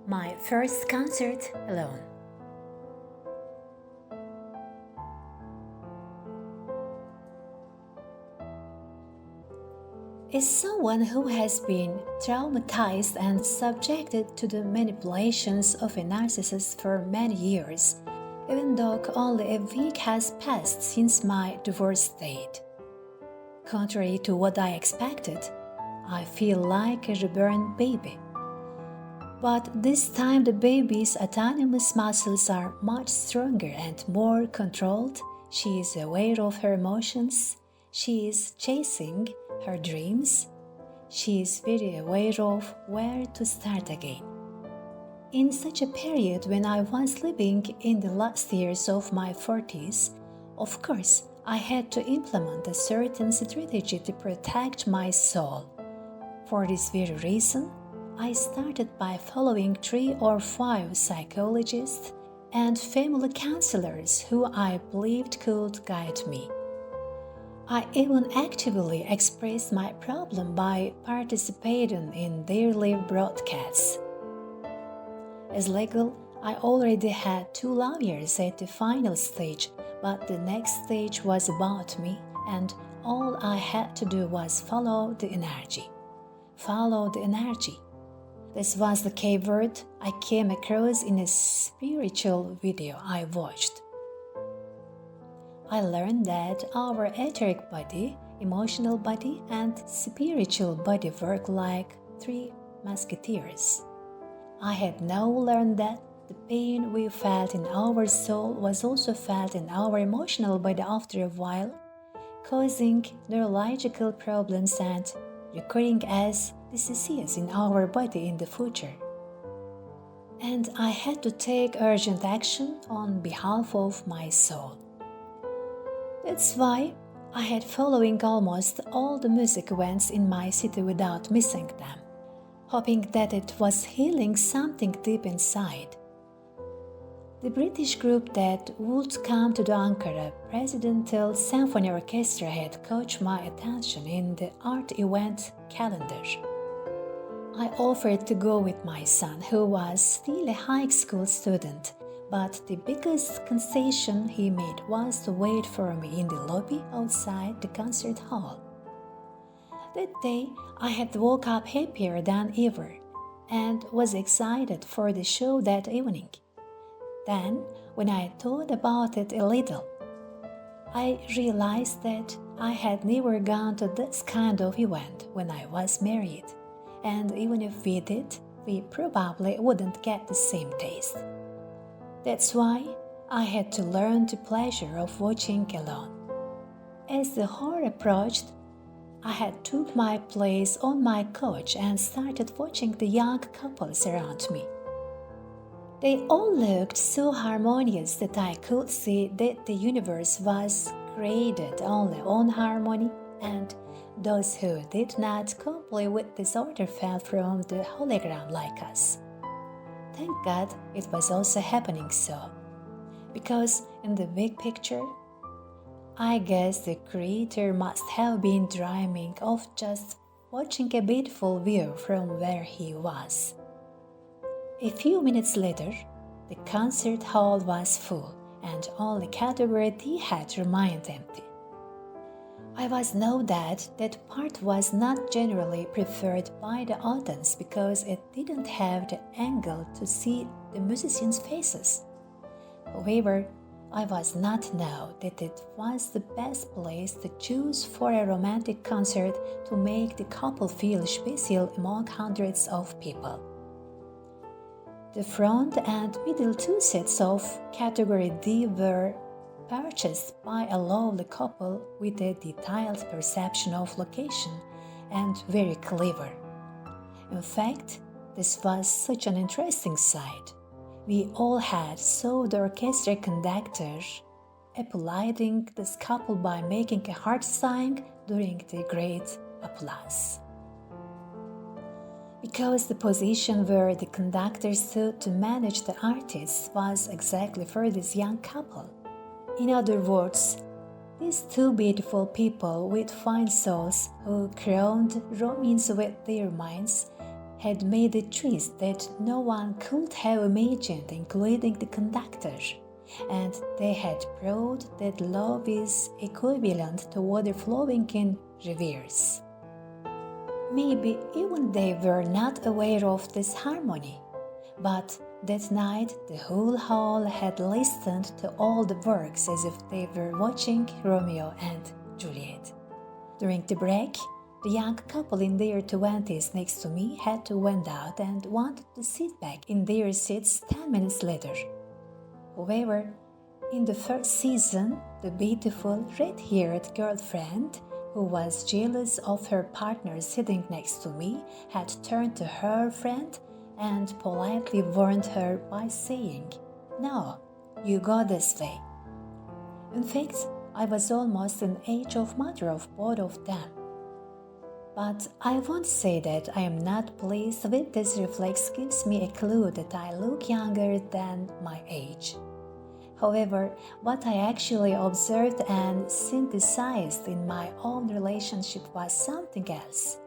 My first concert alone. Is someone who has been traumatized and subjected to the manipulations of a narcissist for many years, even though only a week has passed since my divorce date. Contrary to what I expected, I feel like a reborn baby. But this time the baby's autonomous muscles are much stronger and more controlled. She is aware of her emotions. She is chasing her dreams. She is very aware of where to start again. In such a period when I was living in the last years of my 40s, of course, I had to implement a certain strategy to protect my soul. For this very reason, I started by following 3 or 5 psychologists and family counselors who I believed could guide me. I even actively expressed my problem by participating in their live broadcasts. As legal, I already had 2 lawyers at the final stage, but the next stage was about me, and all I had to do was follow the energy. Follow the energy. This was the keyword I came across in a spiritual video I watched. I learned that our etheric body, emotional body, and spiritual body work like 3 musketeers. I had now learned that the pain we felt in our soul was also felt in our emotional body after a while, causing neurological problems and recurring as diseases in our body in the future. And I had to take urgent action on behalf of my soul. That's why I had following almost all the music events in my city without missing them, hoping that it was healing something deep inside. The British group that would come to the Ankara Presidential Symphony Orchestra had caught my attention in the art event calendar. I offered to go with my son, who was still a high school student, but the biggest concession he made was to wait for me in the lobby outside the concert hall. That day, I had woke up happier than ever and was excited for the show that evening. Then, when I thought about it a little, I realized that I had never gone to this kind of event when I was married, and even if we did, we probably wouldn't get the same taste. That's why I had to learn the pleasure of watching alone. As the hour approached, I had took my place on my couch and started watching the young couples around me. They all looked so harmonious that I could see that the universe was created only on harmony, and those who did not comply with disorder fell from the hologram like us. Thank God it was also happening so, because in the big picture, I guess the creator must have been dreaming of just watching a beautiful view from where he was. A few minutes later, the concert hall was full and only category D had remained empty. I was know that part was not generally preferred by the audience because it didn't have the angle to see the musicians' faces. However, I was not know that it was the best place to choose for a romantic concert to make the couple feel special among hundreds of people. The front and middle 2 sets of category D were purchased by a lovely couple with a detailed perception of location and very clever. In fact, this was such an interesting sight. We all had saw the orchestra conductor applauding this couple by making a heart sign during the great applause. Because the position where the conductor stood to manage the artists was exactly for this young couple. In other words, these 2 beautiful people with fine souls who crowned romance with their minds had made a twist that no one could have imagined, including the conductor, and they had proved that love is equivalent to water flowing in rivers. Maybe even they were not aware of this harmony, but that night the whole hall had listened to all the works as if they were watching Romeo and Juliet. During the break, the young couple in their 20s next to me had to went out and wanted to sit back in their seats 10 minutes later. However, in the first season, the beautiful red-haired girlfriend who was jealous of her partner sitting next to me had turned to her friend and politely warned her by saying, "No, you go this way." In fact, I was almost an age of mother of both of them. But I won't say that I am not pleased with this reflex gives me a clue that I look younger than my age. However, what I actually observed and synthesized in my own relationship was something else.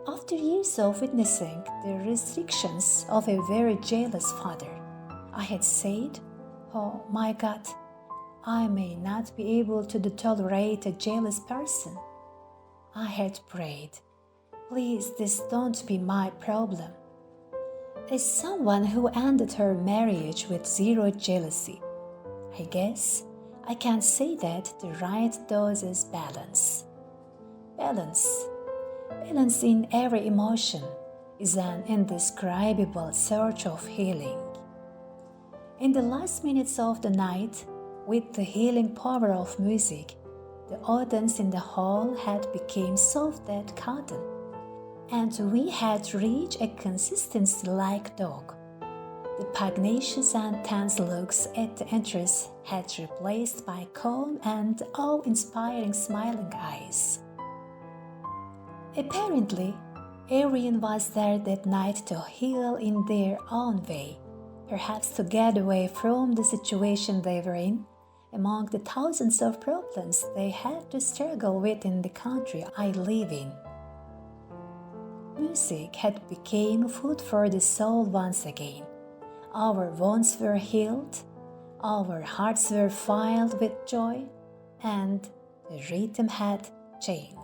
After years of witnessing the restrictions of a very jealous father, I had said, "Oh my God, I may not be able to tolerate a jealous person." I had prayed, "Please, this don't be my problem." As someone who ended her marriage with zero jealousy, I guess I can say that the right dose is balance. Balance. Balance in every emotion is an indescribable search of healing. In the last minutes of the night, with the healing power of music, the audience in the hall had become soft as cotton, and we had reached a consistency like dog. The pugnacious and tense looks at the entrance had replaced by calm and awe-inspiring smiling eyes. Apparently, everyone was there that night to heal in their own way, perhaps to get away from the situation they were in, among the thousands of problems they had to struggle with in the country I live in. Music had become food for the soul once again. Our wounds were healed, our hearts were filled with joy, and the rhythm had changed.